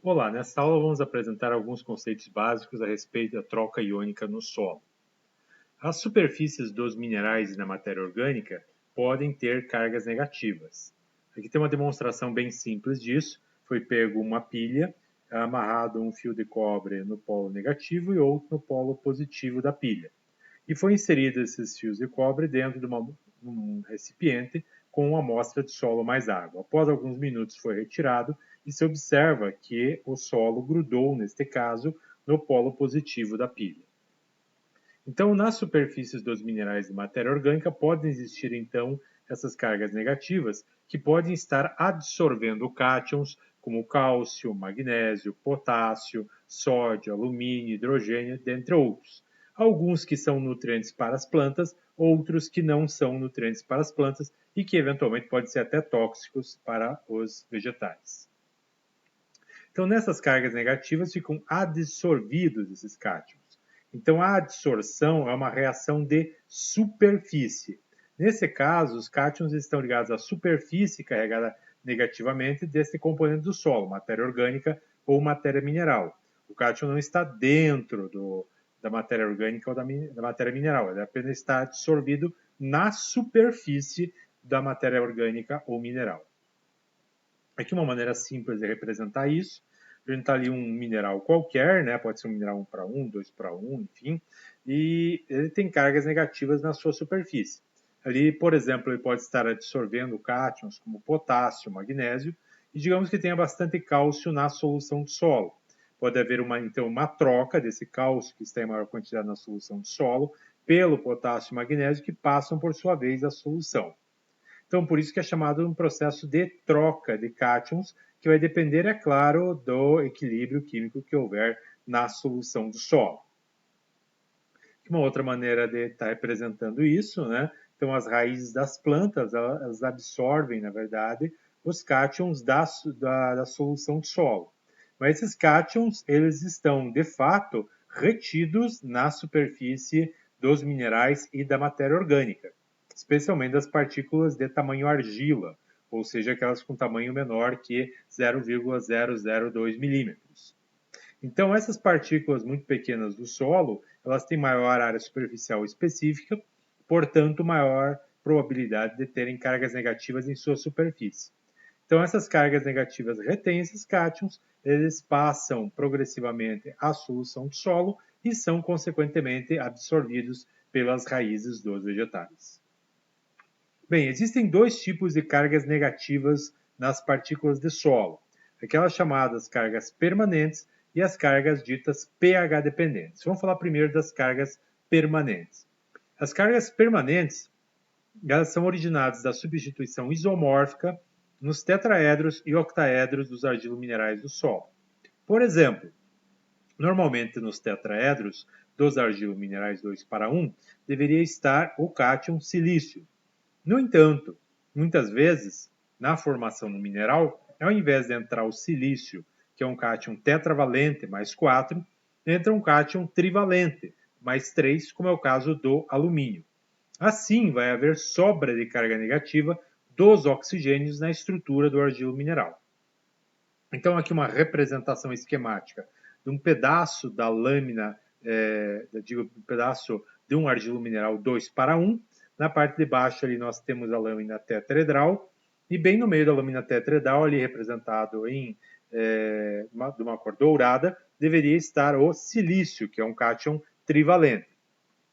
Olá, nesta aula vamos apresentar alguns conceitos básicos a respeito da troca iônica no solo. As superfícies dos minerais e da matéria orgânica podem ter cargas negativas. Aqui tem uma demonstração bem simples disso. Foi pego uma pilha, amarrado um fio de cobre no polo negativo e outro no polo positivo da pilha. E foi inserido esses fios de cobre dentro de um recipiente com uma amostra de solo mais água. Após alguns minutos foi retirado e se observa que o solo grudou, neste caso, no polo positivo da pilha. Então, nas superfícies dos minerais de matéria orgânica podem existir, então, essas cargas negativas que podem estar absorvendo cátions como cálcio, magnésio, potássio, sódio, alumínio, hidrogênio, dentre outros. Alguns que são nutrientes para as plantas, outros que não são nutrientes para as plantas e que eventualmente podem ser até tóxicos para os vegetais. Então, nessas cargas negativas ficam adsorvidos esses cátions. Então, a adsorção é uma reação de superfície. Nesse caso, os cátions estão ligados à superfície carregada negativamente desse componente do solo, matéria orgânica ou matéria mineral. O cátion não está dentro da matéria orgânica ou da matéria mineral, ele apenas está absorvido na superfície da matéria orgânica ou mineral. Aqui uma maneira simples de representar isso. A gente está ali um mineral qualquer, né? Pode ser um mineral 1 para 1, 2 para 1, enfim, e ele tem cargas negativas na sua superfície. Ali, por exemplo, ele pode estar absorvendo cátions como potássio, magnésio, e digamos que tenha bastante cálcio na solução do solo. Pode haver então uma troca desse cálcio que está em maior quantidade na solução do solo pelo potássio e magnésio que passam por sua vez a solução. Então, por isso que é chamado um processo de troca de cátions, que vai depender, é claro, do equilíbrio químico que houver na solução do solo. Uma outra maneira de estar representando isso, né? Então, as raízes das plantas, elas absorvem, na verdade, os cátions da solução do solo. Mas esses cátions, eles estão, de fato, retidos na superfície dos minerais e da matéria orgânica, especialmente das partículas de tamanho argila, ou seja, aquelas com tamanho menor que 0,002 milímetros. Então, essas partículas muito pequenas do solo, elas têm maior área superficial específica, portanto, maior probabilidade de terem cargas negativas em sua superfície. Então, essas cargas negativas retêm esses cátions, eles passam progressivamente à solução do solo e são, consequentemente, absorvidos pelas raízes dos vegetais. Bem, existem dois tipos de cargas negativas nas partículas de solo, aquelas chamadas cargas permanentes e as cargas ditas pH dependentes. Vamos falar primeiro das cargas permanentes. As cargas permanentes, elas são originadas da substituição isomórfica nos tetraedros e octaedros dos argilominerais do solo. Por exemplo, normalmente nos tetraedros dos argilominerais 2 para 1, deveria estar o cátion silício. No entanto, muitas vezes, na formação do mineral, ao invés de entrar o silício, que é um cátion tetravalente mais 4, entra um cátion trivalente mais 3, como é o caso do alumínio. Assim, vai haver sobra de carga negativa dos oxigênios na estrutura do argilo mineral. Então, aqui uma representação esquemática de um pedaço da lâmina, um pedaço de um argilo mineral 2 para 1. Na parte de baixo ali nós temos a lâmina tetraedral e bem no meio da lâmina tetraedral, ali representado de uma cor dourada, deveria estar o silício, que é um cátion trivalente.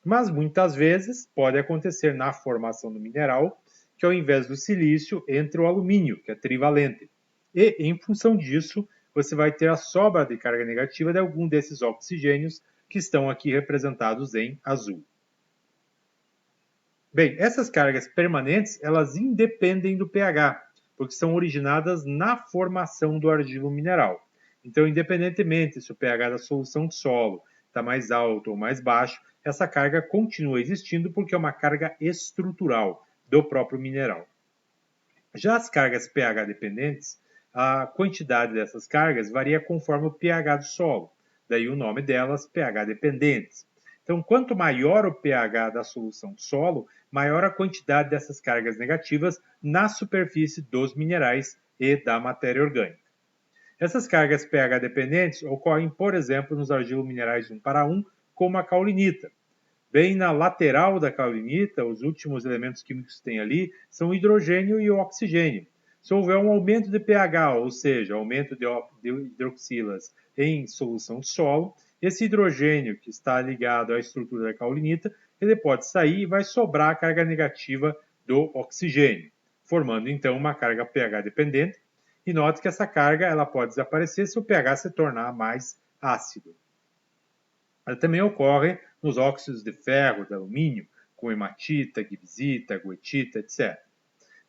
Mas muitas vezes pode acontecer na formação do mineral que ao invés do silício entre o alumínio, que é trivalente. E em função disso, você vai ter a sobra de carga negativa de algum desses oxigênios que estão aqui representados em azul. Bem, essas cargas permanentes, elas independem do pH, porque são originadas na formação do argilo mineral. Então, independentemente se o pH da solução de solo está mais alto ou mais baixo, essa carga continua existindo porque é uma carga estrutural do próprio mineral. Já as cargas pH dependentes, a quantidade dessas cargas varia conforme o pH do solo, daí o nome delas pH dependentes. Então, quanto maior o pH da solução do solo, maior a quantidade dessas cargas negativas na superfície dos minerais e da matéria orgânica. Essas cargas pH dependentes ocorrem, por exemplo, nos argilominerais 1:1, como a caulinita. Bem na lateral da caulinita, os últimos elementos químicos que tem ali são o hidrogênio e o oxigênio. Se houver um aumento de pH, ou seja, aumento de hidroxilas em solução de solo, esse hidrogênio que está ligado à estrutura da caulinita, ele pode sair e vai sobrar a carga negativa do oxigênio, formando então uma carga pH dependente. E note que essa carga ela pode desaparecer se o pH se tornar mais ácido. Ela também ocorre nos óxidos de ferro, de alumínio, como hematita, gibbsita, goethita, etc.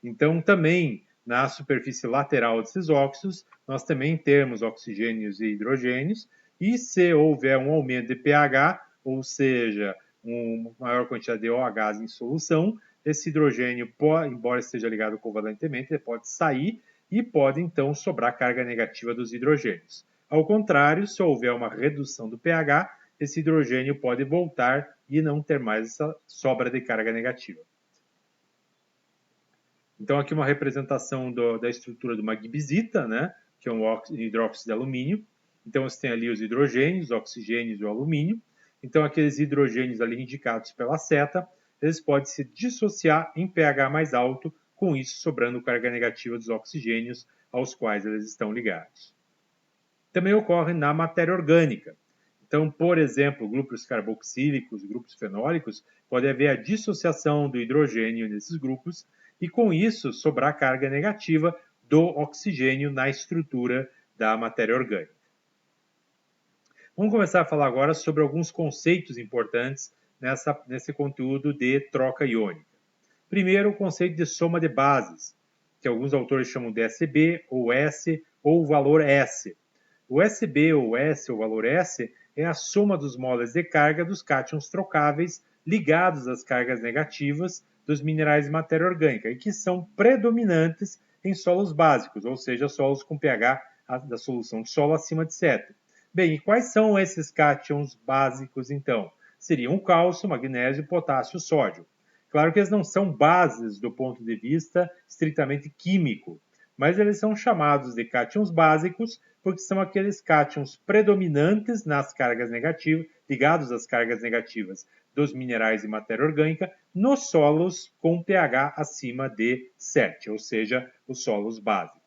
Então, também na superfície lateral desses óxidos, nós também temos oxigênios e hidrogênios, e se houver um aumento de pH, ou seja, uma maior quantidade de OH em solução, esse hidrogênio, embora esteja ligado covalentemente, ele pode sair e pode então sobrar carga negativa dos hidrogênios. Ao contrário, se houver uma redução do pH, esse hidrogênio pode voltar e não ter mais essa sobra de carga negativa. Então, aqui uma representação da estrutura de uma gibbsita, né, que é um hidróxido de alumínio. Então, você tem ali os hidrogênios, os oxigênios e o alumínio. Então, aqueles hidrogênios ali indicados pela seta, eles podem se dissociar em pH mais alto, com isso sobrando carga negativa dos oxigênios aos quais eles estão ligados. Também ocorre na matéria orgânica. Então, por exemplo, grupos carboxílicos, grupos fenólicos, pode haver a dissociação do hidrogênio nesses grupos e, com isso, sobrar carga negativa do oxigênio na estrutura da matéria orgânica. Vamos começar a falar agora sobre alguns conceitos importantes nesse conteúdo de troca iônica. Primeiro, o conceito de soma de bases, que alguns autores chamam de SB, ou S, ou valor S. O SB, ou S, ou valor S, é a soma dos moles de carga dos cátions trocáveis ligados às cargas negativas dos minerais de matéria orgânica e que são predominantes em solos básicos, ou seja, solos com pH da solução de solo acima de 7. Bem, e quais são esses cátions básicos, então? Seriam o cálcio, magnésio, potássio, sódio. Claro que eles não são bases do ponto de vista estritamente químico, mas eles são chamados de cátions básicos porque são aqueles cátions predominantes nas cargas negativas, ligados às cargas negativas dos minerais e matéria orgânica, nos solos com pH acima de 7, ou seja, os solos básicos.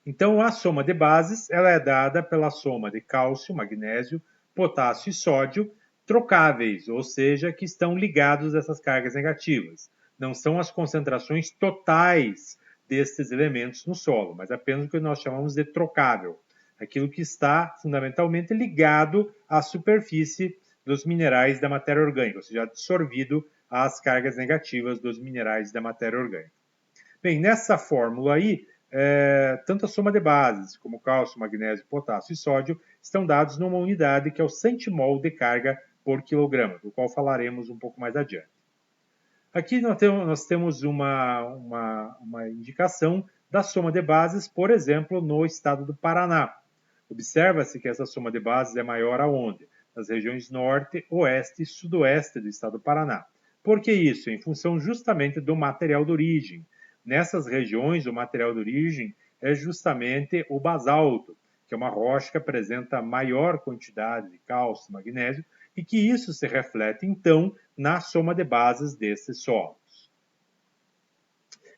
Então, a soma de bases ela é dada pela soma de cálcio, magnésio, potássio e sódio trocáveis, ou seja, que estão ligados a essas cargas negativas. Não são as concentrações totais desses elementos no solo, mas apenas o que nós chamamos de trocável, aquilo que está fundamentalmente ligado à superfície dos minerais da matéria orgânica, ou seja, absorvido às cargas negativas dos minerais da matéria orgânica. Bem, nessa fórmula aí, tanto a soma de bases, como cálcio, magnésio, potássio e sódio, estão dados numa unidade que é o centimol de carga por quilograma, do qual falaremos um pouco mais adiante. Aqui nós temos uma indicação da soma de bases, por exemplo, no estado do Paraná. Observa-se que essa soma de bases é maior aonde? Nas regiões norte, oeste e sudoeste do estado do Paraná. Por que isso? Em função justamente do material de origem. Nessas regiões, o material de origem é justamente o basalto, que é uma rocha que apresenta maior quantidade de cálcio e magnésio, e que isso se reflete, então, na soma de bases desses solos.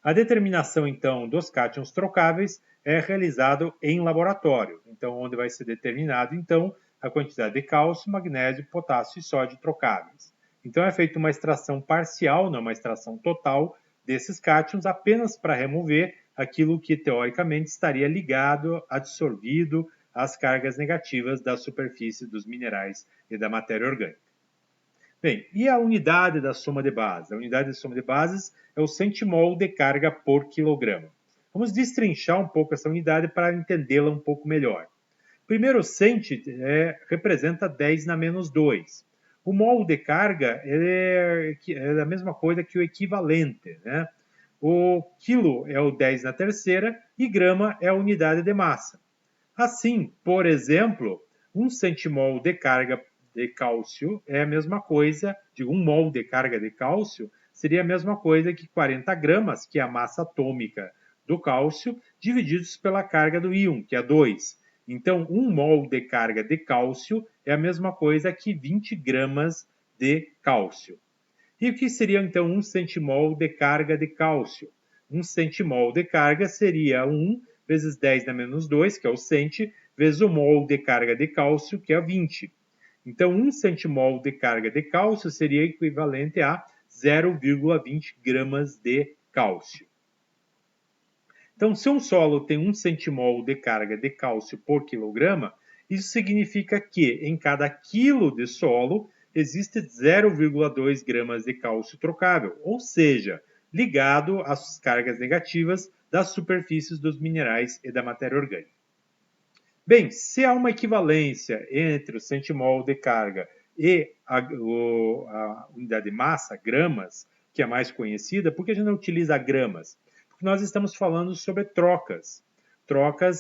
A determinação, então, dos cátions trocáveis é realizada em laboratório, então, onde vai ser determinado, então, a quantidade de cálcio, magnésio, potássio e sódio trocáveis. Então, é feita uma extração parcial, não uma extração total, desses cátions, apenas para remover aquilo que, teoricamente, estaria ligado, absorvido, as cargas negativas da superfície dos minerais e da matéria orgânica. Bem, e a unidade da soma de bases? A unidade da soma de bases é o centimol de carga por quilograma. Vamos destrinchar um pouco essa unidade para entendê-la um pouco melhor. Primeiro, o cent representa 10 na menos 2. O mol de carga é a mesma coisa que o equivalente, né? O quilo é o 10 na terceira e grama é a unidade de massa. Assim, por exemplo, 1 centimol de carga de cálcio é a mesma coisa, 1 mol de carga de cálcio seria a mesma coisa que 40 gramas, que é a massa atômica do cálcio divididos pela carga do íon, que é 2. Então, 1 mol de carga de cálcio é a mesma coisa que 20 gramas de cálcio. E o que seria, então, 1 centimol de carga de cálcio? 1 centimol de carga seria 1 vezes 10 na menos 2, que é o cent, vezes o mol de carga de cálcio, que é 20. Então, 1 centimol de carga de cálcio seria equivalente a 0,20 gramas de cálcio. Então, se um solo tem 1 centimol de carga de cálcio por quilograma, isso significa que em cada quilo de solo existe 0,2 gramas de cálcio trocável, ou seja, ligado às cargas negativas das superfícies dos minerais e da matéria orgânica. Bem, se há uma equivalência entre o centimol de carga e a unidade de massa, gramas, que é mais conhecida, por que a gente não utiliza gramas? Porque nós estamos falando sobre trocas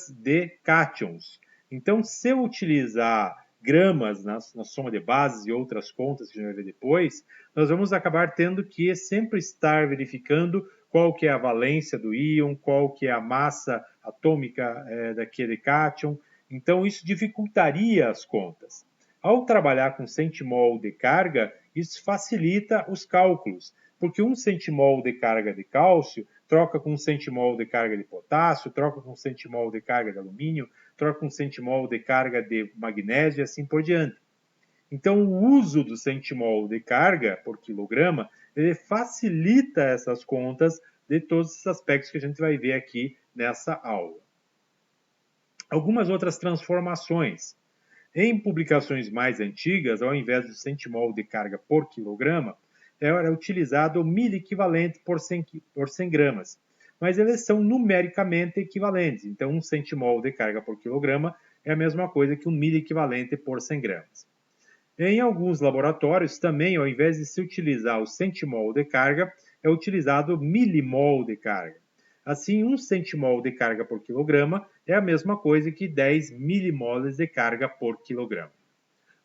de cátions. Então, se eu utilizar gramas na soma de bases e outras contas que a gente vai ver depois, nós vamos acabar tendo que sempre estar verificando qual que é a valência do íon, qual que é a massa atômica daquele cátion. Então, isso dificultaria as contas. Ao trabalhar com centimol de carga, isso facilita os cálculos, porque 1 centimol de carga de cálcio troca com 1 centimol de carga de potássio, troca com 1 centimol de carga de alumínio, troca com 1 centimol de carga de magnésio e assim por diante. Então, o uso do centimol de carga por quilograma, ele facilita essas contas de todos esses aspectos que a gente vai ver aqui nessa aula. Algumas outras transformações. Em publicações mais antigas, ao invés do centimol de carga por quilograma, era utilizado o miliequivalente por 100 gramas. Mas eles são numericamente equivalentes. Então, 1 centimol de carga por quilograma é a mesma coisa que um miliequivalente por 100 gramas. Em alguns laboratórios, também, ao invés de se utilizar o centimol de carga, é utilizado o milimol de carga. Assim, 1 centimol de carga por quilograma é a mesma coisa que 10 milimoles de carga por quilograma.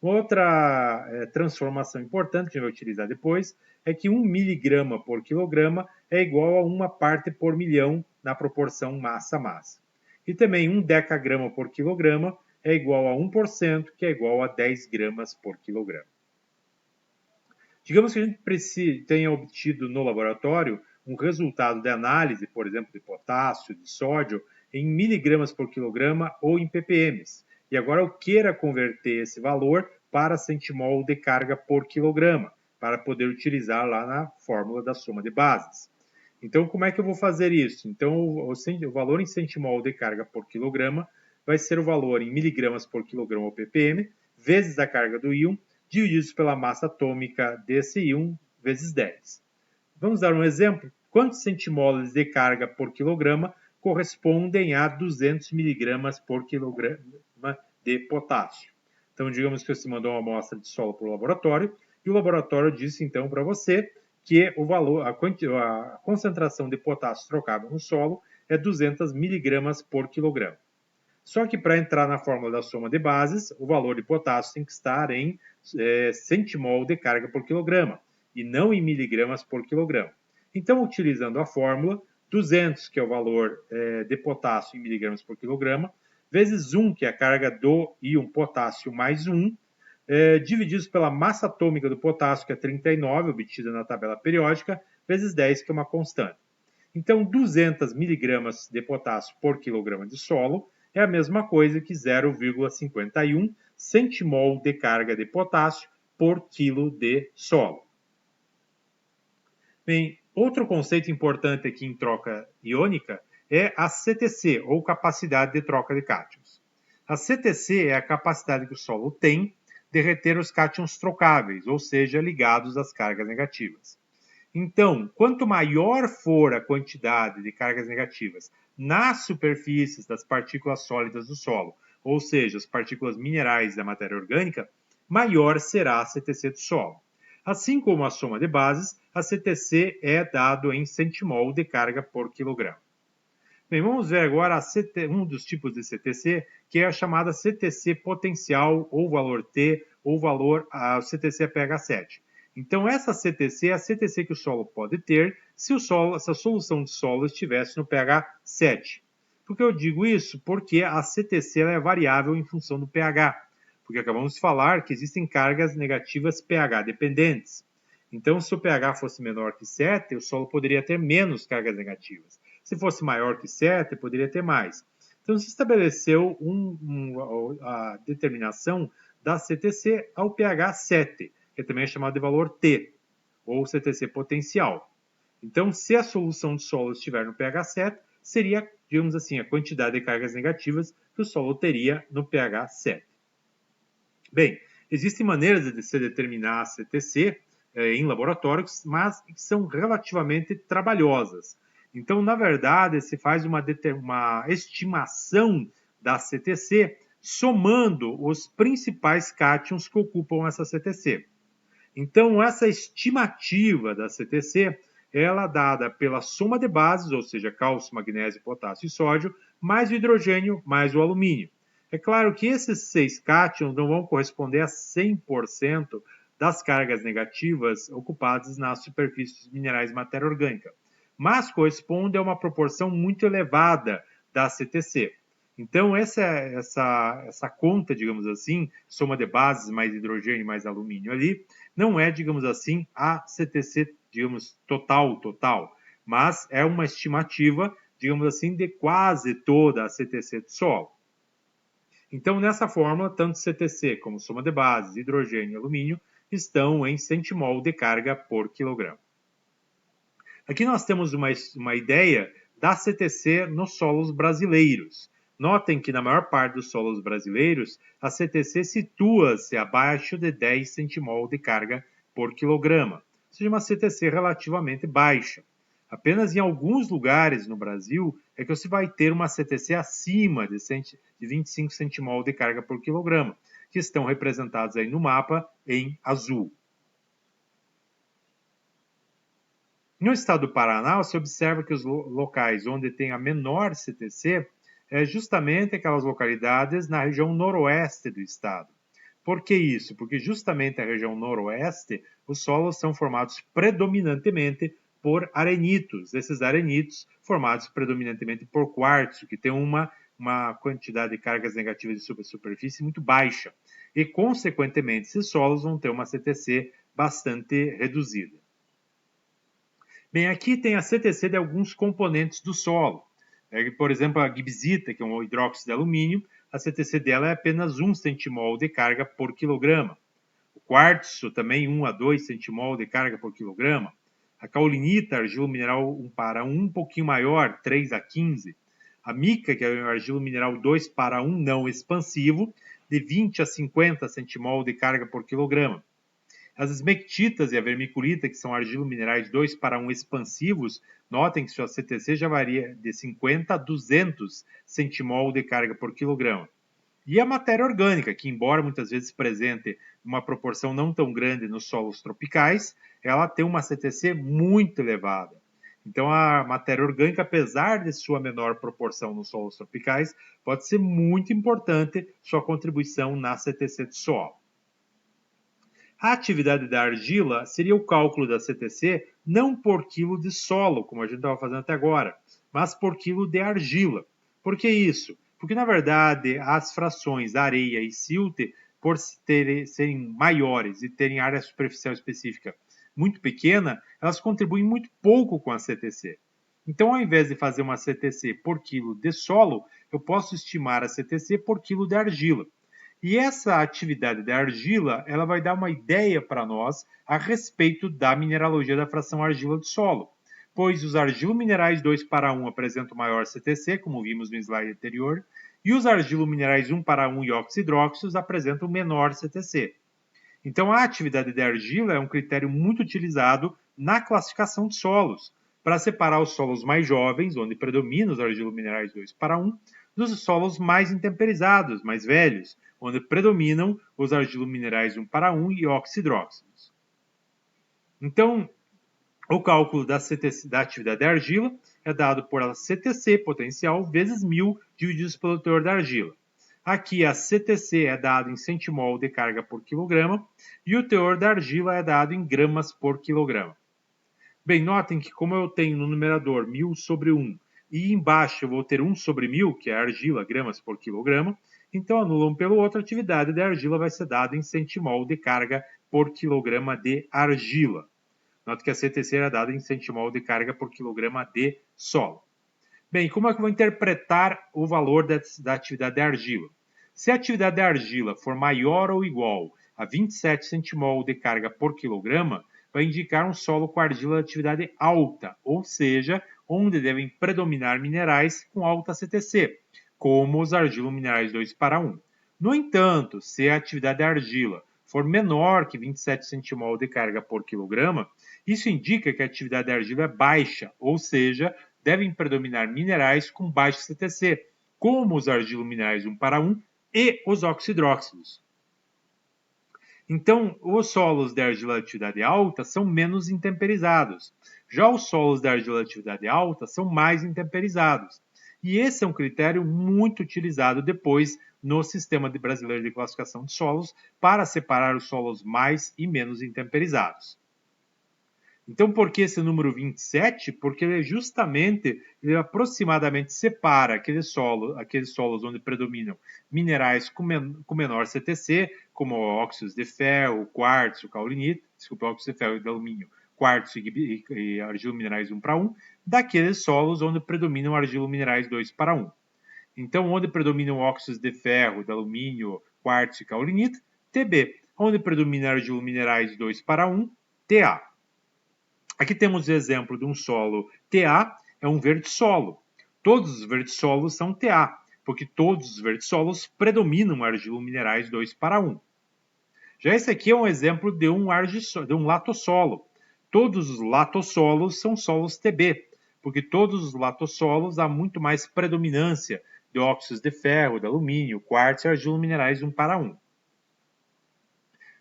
Outra transformação importante que a gente vai utilizar depois é que 1 miligrama por quilograma é igual a 1 parte por milhão na proporção massa-massa. E também 1 decagrama por quilograma é igual a 1%, que é igual a 10 gramas por quilograma. Digamos que a gente tenha obtido no laboratório um resultado de análise, por exemplo, de potássio, de sódio, em miligramas por quilograma ou em ppm. E agora eu queira converter esse valor para centimol de carga por quilograma, para poder utilizar lá na fórmula da soma de bases. Então, como é que eu vou fazer isso? Então, o valor em centimol de carga por quilograma vai ser o valor em miligramas por quilograma ou ppm, vezes a carga do íon, divididos pela massa atômica desse íon, vezes 10. Vamos dar um exemplo? Quantos centimoles de carga por quilograma correspondem a 200 miligramas por quilograma de potássio? Então, digamos que você mandou uma amostra de solo para o laboratório, e o laboratório disse, então, para você que o valor, a concentração de potássio trocável no solo é 200 miligramas por quilograma. Só que para entrar na fórmula da soma de bases, o valor de potássio tem que estar em centimol de carga por quilograma, e não em miligramas por quilograma. Então, utilizando a fórmula, 200, que é o valor de potássio em miligramas por quilograma, vezes 1, que é a carga do íon potássio, mais 1, divididos pela massa atômica do potássio, que é 39, obtida na tabela periódica, vezes 10, que é uma constante. Então, 200 miligramas de potássio por quilograma de solo é a mesma coisa que 0,51 centimol de carga de potássio por quilo de solo. Bem, outro conceito importante aqui em troca iônica é a CTC, ou capacidade de troca de cátions. A CTC é a capacidade que o solo tem de reter os cátions trocáveis, ou seja, ligados às cargas negativas. Então, quanto maior for a quantidade de cargas negativas nas superfícies das partículas sólidas do solo, ou seja, as partículas minerais da matéria orgânica, maior será a CTC do solo. Assim como a soma de bases, a CTC é dado em centimol de carga por quilograma. Bem, vamos ver agora um dos tipos de CTC, que é a chamada CTC potencial, ou valor T, ou valor CTC pH7. Então, essa CTC é a CTC que o solo pode ter se a solução de solo estivesse no pH 7. Por que eu digo isso? Porque a CTC é variável em função do pH. Porque acabamos de falar que existem cargas negativas pH dependentes. Então, se o pH fosse menor que 7, o solo poderia ter menos cargas negativas. Se fosse maior que 7, poderia ter mais. Então, se estabeleceu a determinação da CTC ao pH 7, que também é chamado de valor T, ou CTC potencial. Então, se a solução de solo estiver no pH 7, seria, digamos assim, a quantidade de cargas negativas que o solo teria no pH 7. Bem, existem maneiras de se determinar a CTC em laboratórios, mas que são relativamente trabalhosas. Então, na verdade, se faz uma estimação da CTC somando os principais cátions que ocupam essa CTC. Então, essa estimativa da CTC, ela é dada pela soma de bases, ou seja, cálcio, magnésio, potássio e sódio, mais o hidrogênio, mais o alumínio. É claro que esses 6 cátions não vão corresponder a 100% das cargas negativas ocupadas nas superfícies dos minerais de matéria orgânica, mas corresponde a uma proporção muito elevada da CTC. Então, essa conta, digamos assim, soma de bases mais hidrogênio mais alumínio ali, não é, digamos assim, a CTC, digamos, total, mas é uma estimativa, digamos assim, de quase toda a CTC do solo. Então, nessa fórmula, tanto CTC como soma de bases, hidrogênio e alumínio estão em centimol de carga por quilograma. Aqui nós temos uma ideia da CTC nos solos brasileiros. Notem que na maior parte dos solos brasileiros, a CTC situa-se abaixo de 10 centimol de carga por quilograma, ou seja, uma CTC relativamente baixa. Apenas em alguns lugares no Brasil é que você vai ter uma CTC acima de 25 centimol de carga por quilograma, que estão representados aí no mapa em azul. No estado do Paraná, você observa que os locais onde tem a menor CTC é justamente aquelas localidades na região noroeste do estado. Por que isso? Porque justamente a região noroeste, os solos são formados predominantemente por arenitos. Esses arenitos formados predominantemente por quartzo, que tem uma quantidade de cargas negativas de superfície muito baixa. E, consequentemente, esses solos vão ter uma CTC bastante reduzida. Bem, aqui tem a CTC de alguns componentes do solo. Por exemplo, a gibsita, que é um hidróxido de alumínio, a CTC dela é apenas 1 centimol de carga por quilograma. O quartzo, também 1 a 2 centimol de carga por quilograma. A caulinita, argila mineral 1:1, um pouquinho maior, 3 a 15. A mica, que é o argila mineral 2:1 não expansivo, de 20 a 50 centimol de carga por quilograma. As esmectitas e a vermiculita, que são argilo-minerais 2:1 expansivos, notem que sua CTC já varia de 50 a 200 centimol de carga por quilograma. E a matéria orgânica, que embora muitas vezes presente uma proporção não tão grande nos solos tropicais, ela tem uma CTC muito elevada. Então, a matéria orgânica, apesar de sua menor proporção nos solos tropicais, pode ser muito importante sua contribuição na CTC do solo. A atividade da argila seria o cálculo da CTC não por quilo de solo, como a gente estava fazendo até agora, mas por quilo de argila. Por que isso? Porque, na verdade, as frações areia e silt, por serem maiores e terem área superficial específica muito pequena, elas contribuem muito pouco com a CTC. Então, ao invés de fazer uma CTC por quilo de solo, eu posso estimar a CTC por quilo de argila. E essa atividade da argila, ela vai dar uma ideia para nós a respeito da mineralogia da fração argila do solo, pois os argilominerais 2:1 apresentam maior CTC, como vimos no slide anterior, e os argilominerais 1:1 e oxidróxidos apresentam menor CTC. Então, a atividade da argila é um critério muito utilizado na classificação de solos, para separar os solos mais jovens, onde predominam os argilominerais 2:1, dos solos mais intemperizados, mais velhos, onde predominam os argilominerais 1:1 e oxidróxidos. Então, o cálculo da atividade da argila é dado por CTC potencial vezes 1000 divididos pelo teor da argila. Aqui a CTC é dado em centimol de carga por quilograma e o teor da argila é dado em gramas por quilograma. Bem, notem que como eu tenho no numerador 1000 sobre 1 e embaixo eu vou ter 1 sobre 1000, que é a argila, gramas por quilograma, então anula um pelo outro, a atividade da argila vai ser dada em centimol de carga por quilograma de argila. Note que a CTC era dada em centimol de carga por quilograma de solo. Bem, como é que eu vou interpretar o valor da atividade da argila? Se a atividade da argila for maior ou igual a 27 centimol de carga por quilograma, vai indicar um solo com argila de atividade alta, ou seja, onde devem predominar minerais com alta CTC, como os argilominerais 2:1. No entanto, se a atividade da argila for menor que 27 centimol de carga por quilograma, isso indica que a atividade da argila é baixa, ou seja, devem predominar minerais com baixo CTC, como os argilominerais 1:1 e os oxidróxidos. Então, os solos de argila de atividade alta são menos intemperizados. Já os solos de argila de atividade alta são mais intemperizados. E esse é um critério muito utilizado depois no Sistema Brasileiro de Classificação de Solos para separar os solos mais e menos intemperizados. Então, por que esse número 27? Porque ele aproximadamente separa aqueles solos onde predominam minerais com menor CTC, como óxidos de ferro, quartzo, caulinite, óxidos de ferro e de alumínio, quartzo e argilominerais 1:1, daqueles solos onde predominam argilominerais 2:1. Então, onde predominam óxidos de ferro, de alumínio, quartzo e caulinite, TB. Onde predominam argilominerais 2:1, TA. Aqui temos o exemplo de um solo TA, é um vertissolo. Todos os vertissolos são TA, porque todos os vertissolos predominam argilominerais 2:1. Já esse aqui é um exemplo de um latossolo. Todos os latossolos são solos TB, porque todos os latossolos há muito mais predominância de óxidos de ferro, de alumínio, quartzo e argilominerais 1:1.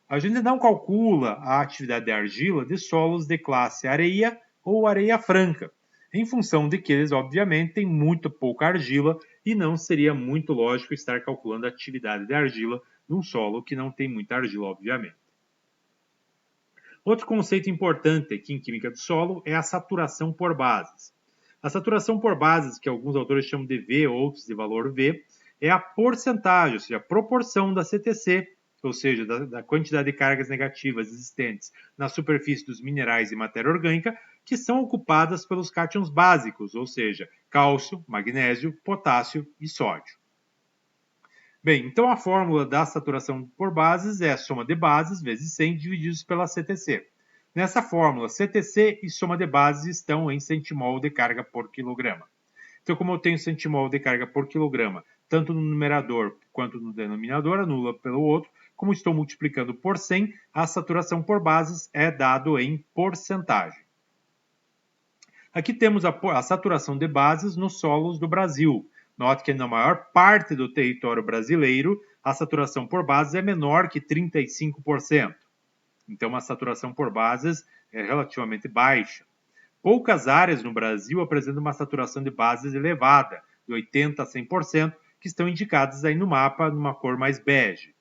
A gente não calcula a atividade de argila de solos de classe areia ou areia franca, em função de que eles, obviamente, têm muito pouca argila e não seria muito lógico estar calculando a atividade de argila num solo que não tem muita argila, obviamente. Outro conceito importante aqui em química do solo é a saturação por bases. A saturação por bases, que alguns autores chamam de V, outros de valor V, é a porcentagem, ou seja, a proporção da CTC, ou seja, da quantidade de cargas negativas existentes na superfície dos minerais e matéria orgânica, que são ocupadas pelos cátions básicos, ou seja, cálcio, magnésio, potássio e sódio. Bem, então a fórmula da saturação por bases é a soma de bases vezes 100 divididos pela CTC. Nessa fórmula, CTC e soma de bases estão em centimol de carga por quilograma. Então, como eu tenho centimol de carga por quilograma, tanto no numerador quanto no denominador, anula pelo outro. Como estou multiplicando por 100, a saturação por bases é dado em porcentagem. Aqui temos a saturação de bases nos solos do Brasil. Note que na maior parte do território brasileiro, a saturação por bases é menor que 35%. Então, a saturação por bases é relativamente baixa. Poucas áreas no Brasil apresentam uma saturação de bases elevada, de 80% a 100%, que estão indicadas aí no mapa numa cor mais bege.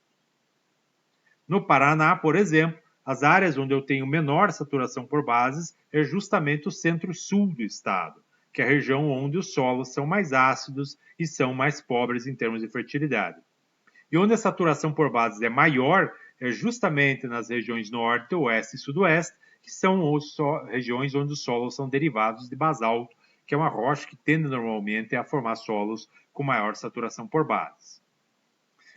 No Paraná, por exemplo, as áreas onde eu tenho menor saturação por bases é justamente o centro-sul do estado, que é a região onde os solos são mais ácidos e são mais pobres em termos de fertilidade. E onde a saturação por bases é maior é justamente nas regiões norte, oeste e sudoeste, que são regiões onde os solos são derivados de basalto, que é uma rocha que tende normalmente a formar solos com maior saturação por bases.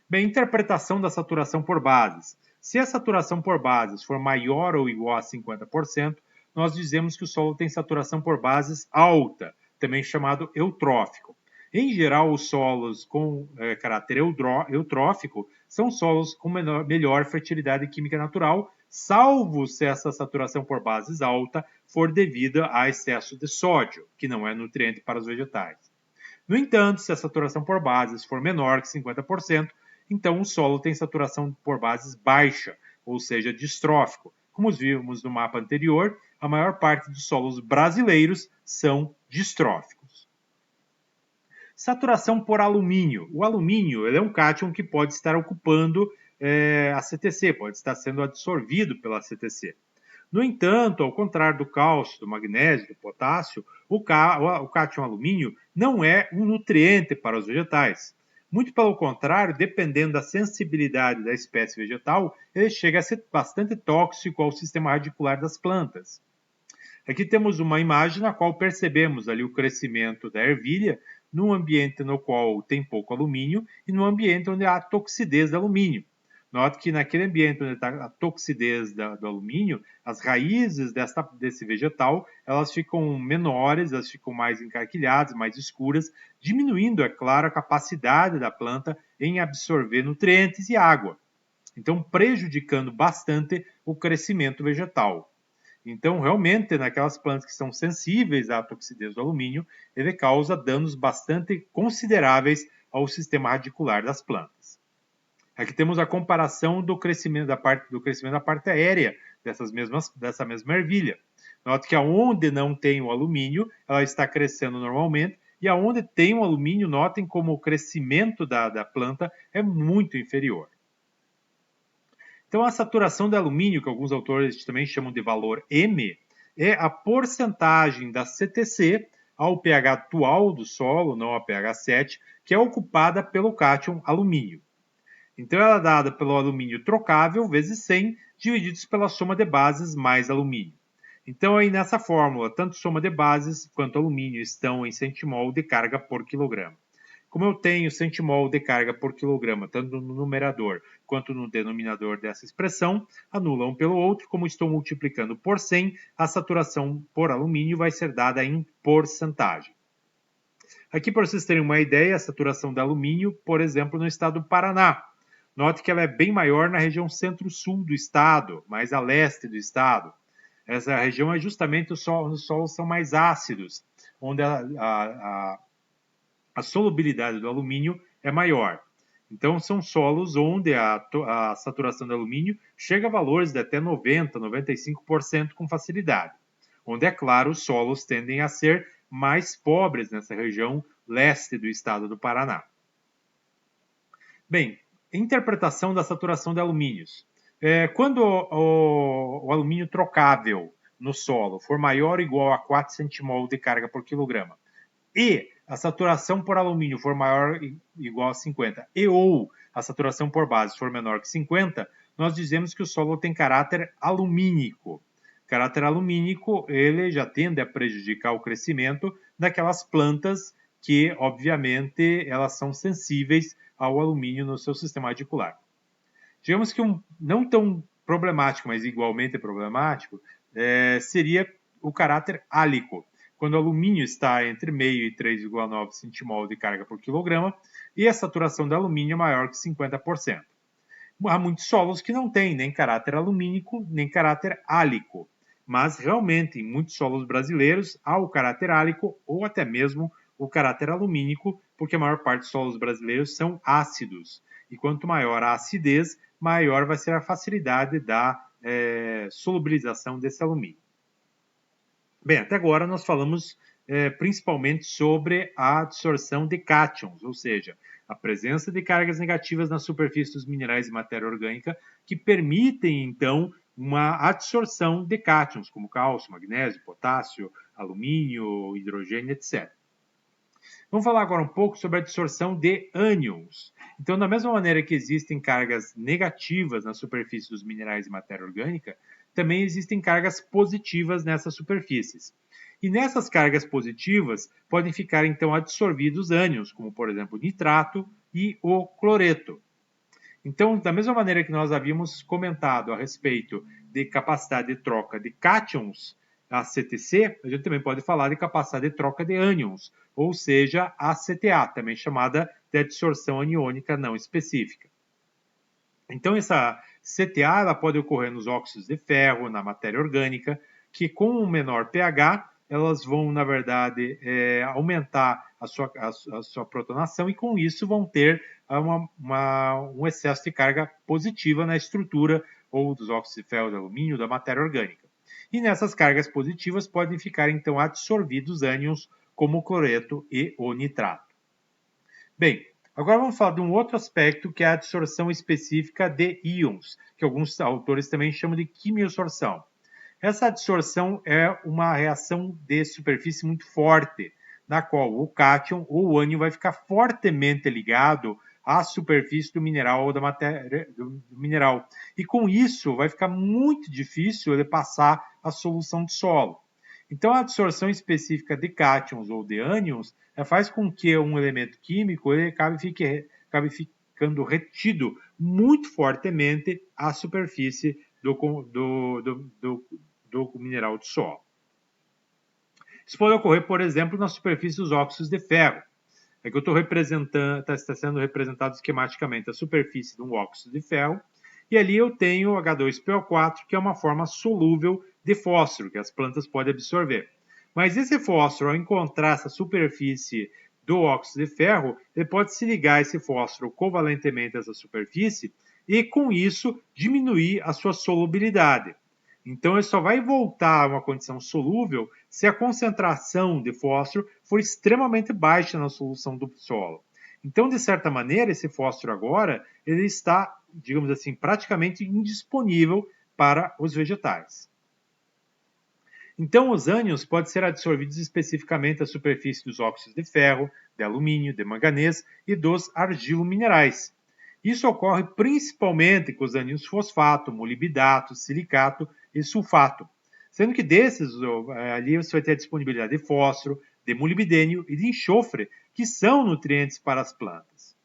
Bem, interpretação da saturação por bases. Se a saturação por bases for maior ou igual a 50%, nós dizemos que o solo tem saturação por bases alta, também chamado eutrófico. Em geral, os solos com caráter eutrófico são solos com melhor fertilidade química natural, salvo se essa saturação por bases alta for devida a excesso de sódio, que não é nutriente para os vegetais. No entanto, se a saturação por bases for menor que 50%, então o solo tem saturação por bases baixa, ou seja, distrófico. Como vimos no mapa anterior, a maior parte dos solos brasileiros são distróficos. Saturação por alumínio. O alumínio ele é um cátion que pode estar ocupando a CTC, pode estar sendo absorvido pela CTC. No entanto, ao contrário do cálcio, do magnésio, do potássio, o cátion alumínio não é um nutriente para os vegetais. Muito pelo contrário, dependendo da sensibilidade da espécie vegetal, ele chega a ser bastante tóxico ao sistema radicular das plantas. Aqui temos uma imagem na qual percebemos ali o crescimento da ervilha num ambiente no qual tem pouco alumínio e num ambiente onde há toxidez de alumínio. Note que naquele ambiente onde está a toxidez do alumínio, as raízes desse vegetal, elas ficam menores, elas ficam mais encarquilhadas, mais escuras, diminuindo, é claro, a capacidade da planta em absorver nutrientes e água. Então, prejudicando bastante o crescimento vegetal. Então, realmente, naquelas plantas que são sensíveis à toxidez do alumínio, ele causa danos bastante consideráveis ao sistema radicular das plantas. Aqui temos a comparação do crescimento da parte aérea dessa mesma ervilha. Note que aonde não tem o alumínio, ela está crescendo normalmente, e aonde tem o alumínio, notem como o crescimento da planta é muito inferior. Então, a saturação de alumínio, que alguns autores também chamam de valor M, é a porcentagem da CTC ao pH atual do solo, não a pH 7, que é ocupada pelo cátion alumínio. Então, ela é dada pelo alumínio trocável vezes 100, divididos pela soma de bases mais alumínio. Então, aí nessa fórmula, tanto soma de bases quanto alumínio estão em centimol de carga por quilograma. Como eu tenho centimol de carga por quilograma, tanto no numerador quanto no denominador dessa expressão, anula um pelo outro. Como estou multiplicando por 100, a saturação por alumínio vai ser dada em porcentagem. Aqui, para vocês terem uma ideia, a saturação de alumínio, por exemplo, no estado do Paraná. Note que ela é bem maior na região centro-sul do estado, mais a leste do estado. Essa região é justamente os solos são mais ácidos, onde a solubilidade do alumínio é maior. Então, são solos onde a saturação de alumínio chega a valores de até 90%, 95% com facilidade. Onde, é claro, os solos tendem a ser mais pobres nessa região leste do estado do Paraná. Bem, interpretação da saturação de alumínios. Quando o alumínio trocável no solo for maior ou igual a 4 centimol de carga por quilograma e a saturação por alumínio for maior ou igual a 50 ou a saturação por base for menor que 50, nós dizemos que o solo tem caráter alumínico. Caráter alumínico, ele já tende a prejudicar o crescimento daquelas plantas que, obviamente, elas são sensíveis ao alumínio no seu sistema radicular. Digamos que não tão problemático, mas igualmente problemático, seria o caráter álico, quando o alumínio está entre 0,5 e 3,9 centimol de carga por quilograma e a saturação de alumínio é maior que 50%. Há muitos solos que não têm nem caráter alumínico, nem caráter álico, mas realmente em muitos solos brasileiros há o caráter álico ou até mesmo o caráter alumínico, porque a maior parte dos solos brasileiros são ácidos. E quanto maior a acidez, maior vai ser a facilidade da solubilização desse alumínio. Bem, até agora nós falamos principalmente sobre a adsorção de cátions, ou seja, a presença de cargas negativas na superfície dos minerais e matéria orgânica que permitem, então, uma adsorção de cátions, como cálcio, magnésio, potássio, alumínio, hidrogênio, etc. Vamos falar agora um pouco sobre a adsorção de ânions. Então, da mesma maneira que existem cargas negativas na superfície dos minerais e matéria orgânica, também existem cargas positivas nessas superfícies. E nessas cargas positivas podem ficar, então, adsorvidos ânions, como, por exemplo, o nitrato e o cloreto. Então, da mesma maneira que nós havíamos comentado a respeito de capacidade de troca de cátions, a CTC, a gente também pode falar de capacidade de troca de ânions, ou seja, a CTA, também chamada de adsorção aniônica não específica. Então, essa CTA ela pode ocorrer nos óxidos de ferro, na matéria orgânica, que com um menor pH, elas vão, na verdade, aumentar a sua protonação e com isso vão ter um excesso de carga positiva na estrutura ou dos óxidos de ferro, de alumínio, da matéria orgânica. E nessas cargas positivas podem ficar, então, adsorvidos ânions como o cloreto e o nitrato. Bem, agora vamos falar de um outro aspecto que é a adsorção específica de íons, que alguns autores também chamam de quimiossorção. Essa adsorção é uma reação de superfície muito forte, na qual o cátion ou o ânion vai ficar fortemente ligado à superfície do mineral ou da matéria do mineral. E com isso vai ficar muito difícil ele passar a solução de solo. Então a adsorção específica de cátions ou de ânions faz com que um elemento químico ele acabe ficando retido muito fortemente à superfície do mineral de solo. Isso pode ocorrer, por exemplo, na superfície dos óxidos de ferro. Aqui eu estou representando, está sendo representado esquematicamente a superfície de um óxido de ferro, e ali eu tenho H2PO4, que é uma forma solúvel de fósforo, que as plantas podem absorver. Mas esse fósforo, ao encontrar essa superfície do óxido de ferro, ele pode se ligar a esse fósforo covalentemente a essa superfície e, com isso, diminuir a sua solubilidade. Então, ele só vai voltar a uma condição solúvel se a concentração de fósforo for extremamente baixa na solução do solo. Então, de certa maneira, esse fósforo agora ele está, digamos assim, praticamente indisponível para os vegetais. Então, os ânions podem ser adsorvidos especificamente à superfície dos óxidos de ferro, de alumínio, de manganês e dos argilominerais. Isso ocorre principalmente com os ânions fosfato, molibdato, silicato e sulfato, sendo que desses ali você vai ter a disponibilidade de fósforo, de molibdênio e de enxofre, que são nutrientes para as plantas.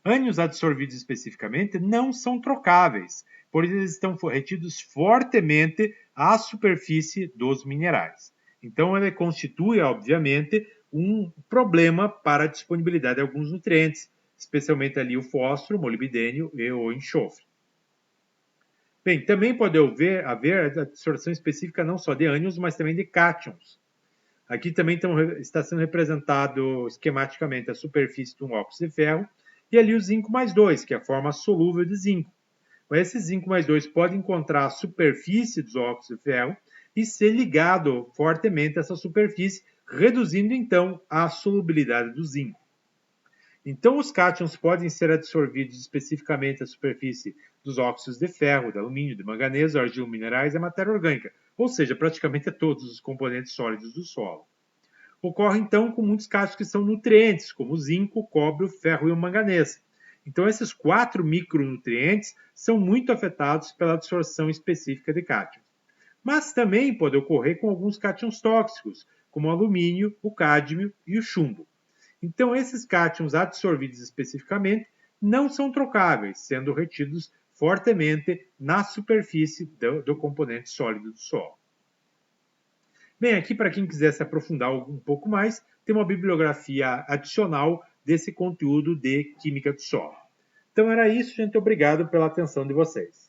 Ânions adsorvidos especificamente não são trocáveis, pois eles estão retidos fortemente à superfície dos minerais. Então, ele constitui, obviamente, um problema para a disponibilidade de alguns nutrientes, especialmente ali o fósforo, o molibdênio e o enxofre. Bem, também pode haver a adsorção específica não só de ânions, mas também de cátions. Aqui também está sendo representado esquematicamente a superfície de um óxido de ferro e ali o zinco mais 2, que é a forma solúvel de zinco. Mas esse zinco mais 2 pode encontrar a superfície dos óxidos de ferro e ser ligado fortemente a essa superfície, reduzindo então a solubilidade do zinco. Então, os cátions podem ser adsorvidos especificamente à superfície dos óxidos de ferro, de alumínio, de manganês, argilominerais e matéria orgânica, ou seja, praticamente a todos os componentes sólidos do solo. Ocorre, então, com muitos cátions que são nutrientes, como o zinco, o cobre, o ferro e o manganês. Então, esses 4 micronutrientes são muito afetados pela absorção específica de cátions. Mas também pode ocorrer com alguns cátions tóxicos, como o alumínio, o cádmio e o chumbo. Então, esses cátions adsorvidos especificamente não são trocáveis, sendo retidos fortemente na superfície do componente sólido do solo. Bem, aqui para quem quiser se aprofundar um pouco mais, tem uma bibliografia adicional desse conteúdo de Química do Solo. Então era isso, gente. Obrigado pela atenção de vocês.